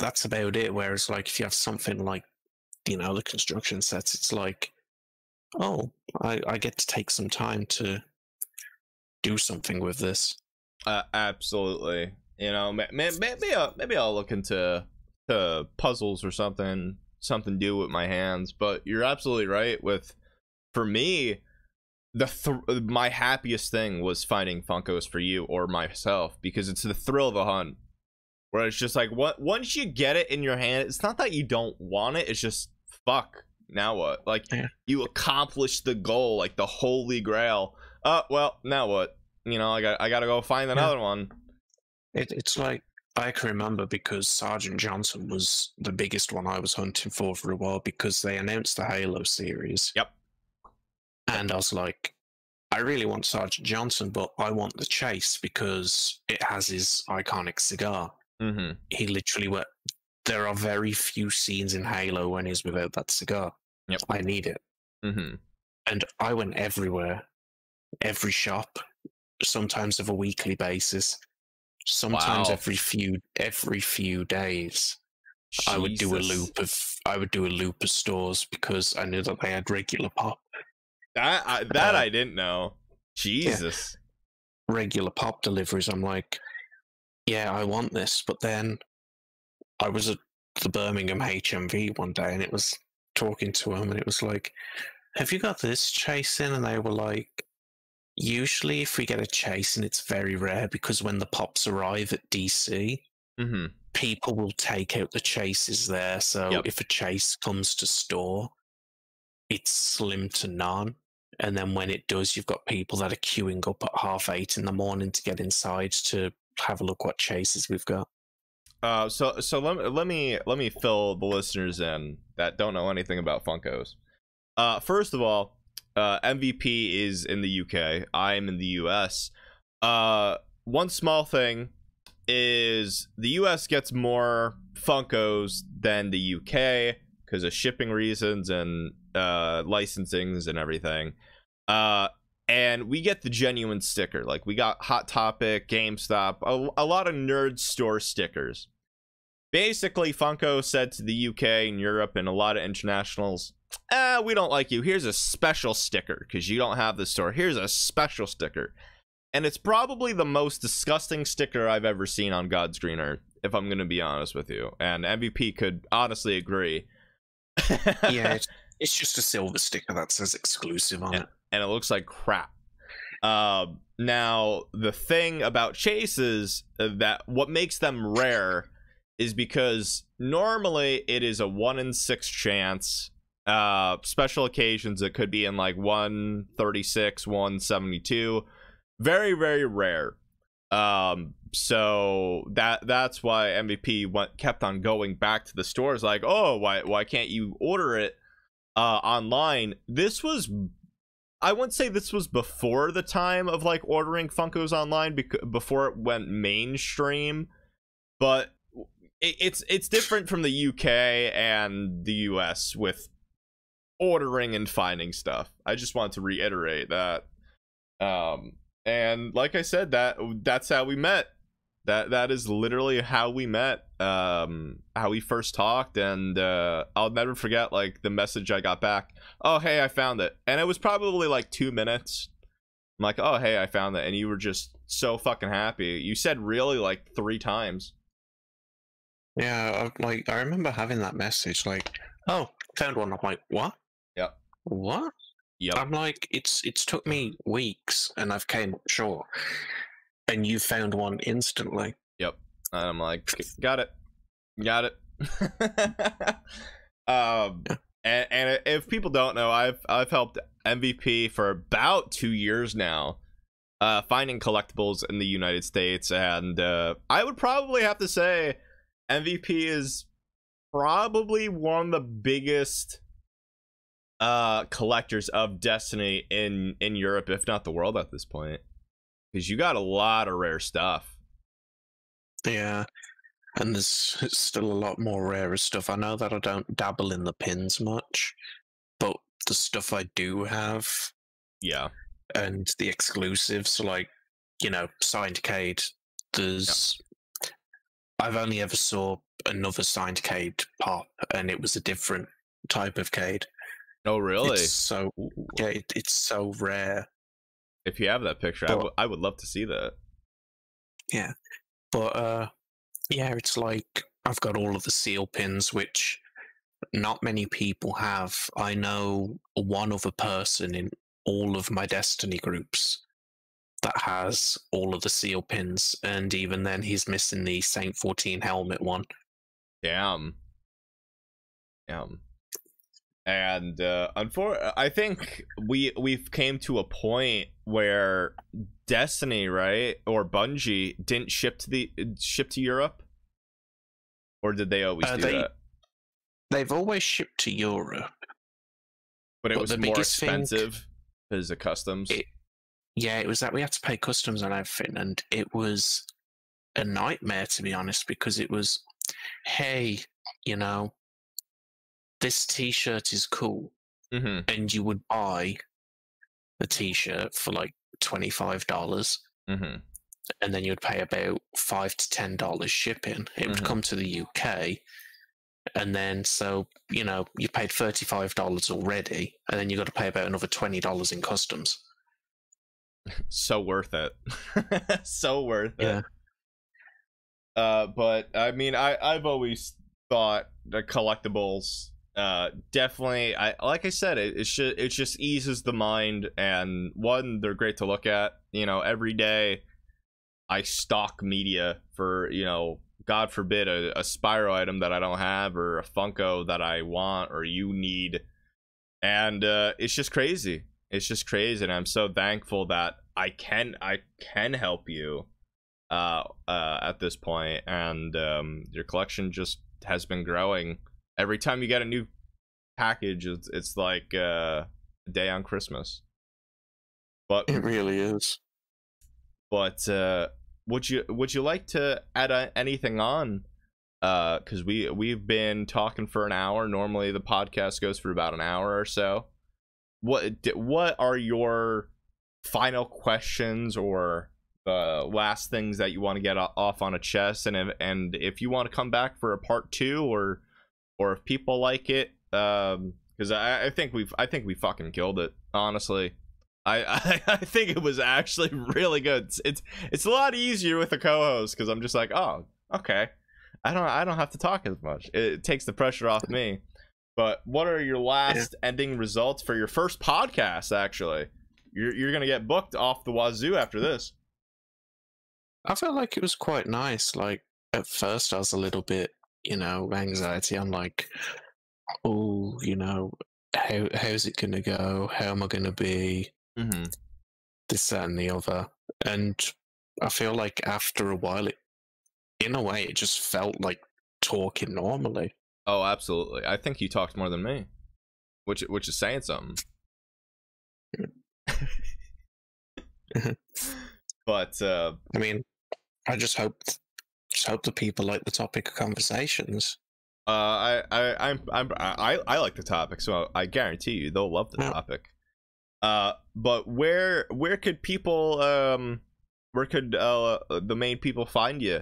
that's about it. Whereas, like, if you have something like, you know, the construction sets, it's like, oh, I get to take some time to do something with this. Absolutely. You know, maybe I'll look into puzzles or something to do with my hands. But you're absolutely right. For me, my happiest thing was finding Funkos for you or myself, because it's the thrill of the hunt. Where it's just like, once you get it in your hand, it's not that you don't want it. It's just, fuck, now what? Like, yeah. You accomplished the goal, like the holy grail. Well, now what? You know, I gotta go find another one. It's like, I can remember because Sergeant Johnson was the biggest one I was hunting for a while, because they announced the Halo series. Yep. And I was like, I really want Sergeant Johnson, but I want the chase because it has his iconic cigar. Mm-hmm. He literally went. There are very few scenes in Halo when he's without that cigar. Yep. I need it. Mm-hmm. And I went everywhere, every shop, sometimes of a weekly basis, sometimes every few days. Jesus. I would do a loop of stores because I knew that they had regular pop. I didn't know. Jesus. Yeah. Regular pop deliveries. I'm like, yeah, I want this. But then I was at the Birmingham HMV one day, and it was talking to them, and it was like, have you got this chase in? And they were like, usually if we get a chase, and it's very rare because when the pops arrive at DC, mm-hmm. people will take out the chases there. So if a chase comes to store, it's slim to none. And then when it does, you've got people that are queuing up at 8:30 in the morning to get inside to have a look what chases we've got. So let me fill the listeners in that don't know anything about Funkos. First of all, MVP is in the UK. I am in the US. One small thing is the US gets more Funkos than the UK because of shipping reasons and licensings and everything. And we get the genuine sticker. Like, we got Hot Topic, GameStop, a lot of nerd store stickers. Basically, Funko said to the UK and Europe and a lot of internationals, we don't like you. Here's a special sticker because you don't have the store. Here's a special sticker. And it's probably the most disgusting sticker I've ever seen on God's green earth, if I'm going to be honest with you. And MVP could honestly agree. Yeah, it's just a silver sticker that says exclusive on it. And it looks like crap. Now, the thing about chases, that what makes them rare is because normally it is a 1 in 6 chance. Special occasions, it could be in like 136, 172. Very, very rare. So that's why MVP kept on going back to the stores like, oh, why can't you order it online? This was I wouldn't say this was before the time of like ordering Funkos online, before it went mainstream, but it's different from the UK and the US with ordering and finding stuff. I just want to reiterate that. And like I said, that's how we met. That is literally how we met. How we first talked, and I'll never forget like the message I got back. Oh, hey, I found it. And it was probably like 2 minutes. I'm like, oh, hey, I found it. And you were just so fucking happy. You said really like 3 times. Yeah, I remember having that message like, oh, found one. I'm like, what? Yep. What? Yep. I'm like, it's took me weeks and I've came up short. And you found one instantly. Yep. And I'm like, got it. And if people don't know, I've helped MVP for about 2 years now, finding collectibles in the United States, and I would probably have to say MVP is probably one of the biggest collectors of Destiny in Europe, if not the world at this point, because you got a lot of rare stuff. Yeah. And there's still a lot more rarer stuff. I know that I don't dabble in the pins much, but the stuff I do have, yeah, and the exclusives, like, you know, signed Cade, there's... Yeah. I've only ever saw another signed Cade pop, and it was a different type of Cade. Oh, really? It's so... Yeah, it's so rare. If you have that picture, but, I would love to see that. Yeah. But, yeah, it's like I've got all of the seal pins, which not many people have. I know one other person in all of my Destiny groups that has all of the seal pins, and even then he's missing the Saint 14 helmet one. Damn. And I think we've came to a point where Destiny, right, or Bungie didn't ship to Europe, or did they always do that? They've always shipped to Europe, but it was more expensive because of customs. It was that we had to pay customs and everything, and it was a nightmare, to be honest, because it was, hey, you know, this t-shirt is cool, and you would buy the t-shirt for like $25, and then you'd pay about $5 to $10 shipping. It would come to the UK, and then so, you know, you paid $35 already, and then you got to pay about another $20 in customs. So worth it. So worth it. But I mean, I've always thought the collectibles definitely, like I said, it just eases the mind, and one, they're great to look at. You know, every day I stock media for, you know, God forbid a Spyro item that I don't have, or a Funko that I want or you need, and it's just crazy. It's just crazy, and I'm so thankful that I can help you at this point, and your collection just has been growing. Every time you get a new package, it's like a day on Christmas. But it really is. But would you like to add anything on? Because we've been talking for an hour. Normally the podcast goes for about an hour or so. What are your final questions, or the last things that you want to get off on a chest? And if you want to come back for a part 2, or if people like it, because I think we fucking killed it, honestly. I think it was actually really good. It's a lot easier with a co-host, because I'm just like, oh, okay, I don't have to talk as much. It takes the pressure off me. But what are your last ending results for your first podcast? Actually, you're gonna get booked off the wazoo after this. I felt like it was quite nice. Like, at first I was a little bit, you know, anxiety. I'm like, oh, you know, how's it gonna go? How am I gonna be? This, that, and the other. And I feel like after a while, in a way, it just felt like talking normally. Oh, absolutely. I think you talked more than me, which is saying something. But I mean, I just hope the people like the topic of conversations. I like the topic, so I guarantee you they'll love the topic. But where could people where could the main people find you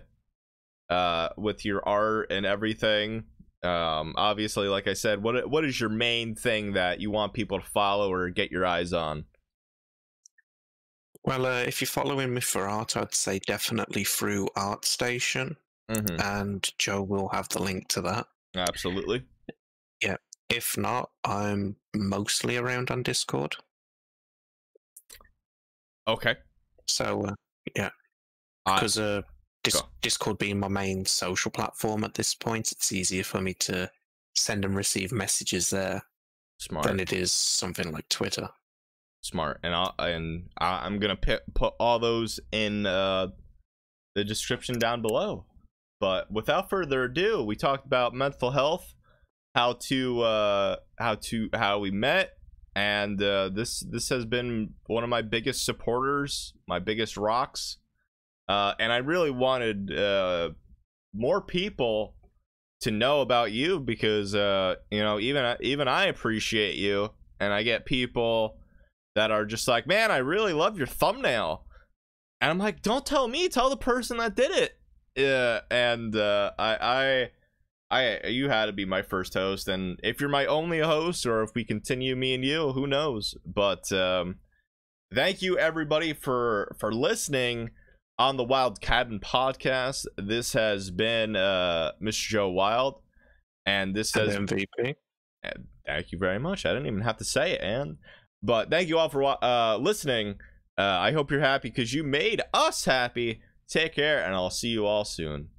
with your art and everything? Obviously, like I said, what is your main thing that you want people to follow or get your eyes on? Well, if you're following me for art, I'd say definitely through ArtStation, and Joe will have the link to that. Absolutely. Yeah. If not, I'm mostly around on Discord. Okay. So, yeah. Because Discord being my main social platform at this point, it's easier for me to send and receive messages there than it is something like Twitter. Smart. And I'm gonna put all those in the description down below. But without further ado, we talked about mental health, how we met, and this has been one of my biggest supporters, my biggest rocks, and I really wanted more people to know about you because you know, even I appreciate you, and I get people that are just like, man, I really love your thumbnail, and I'm like, don't tell me, tell the person that did it. And you had to be my first host, and if you're my only host, or if we continue me and you, who knows. But thank you everybody for listening on the Wilde Cabin Podcast. This has been Mr. Joe Wilde, and this has MVP. Thank you very much. I didn't even have to say it, but thank you all for listening. I hope you're happy because you made us happy. Take care, and I'll see you all soon.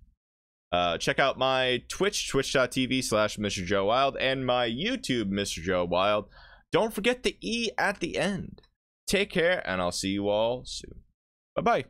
Check out my Twitch, twitch.tv/Mr. Joe Wilde, and my YouTube, Mr. Joe Wilde. Don't forget the E at the end. Take care, and I'll see you all soon. Bye-bye.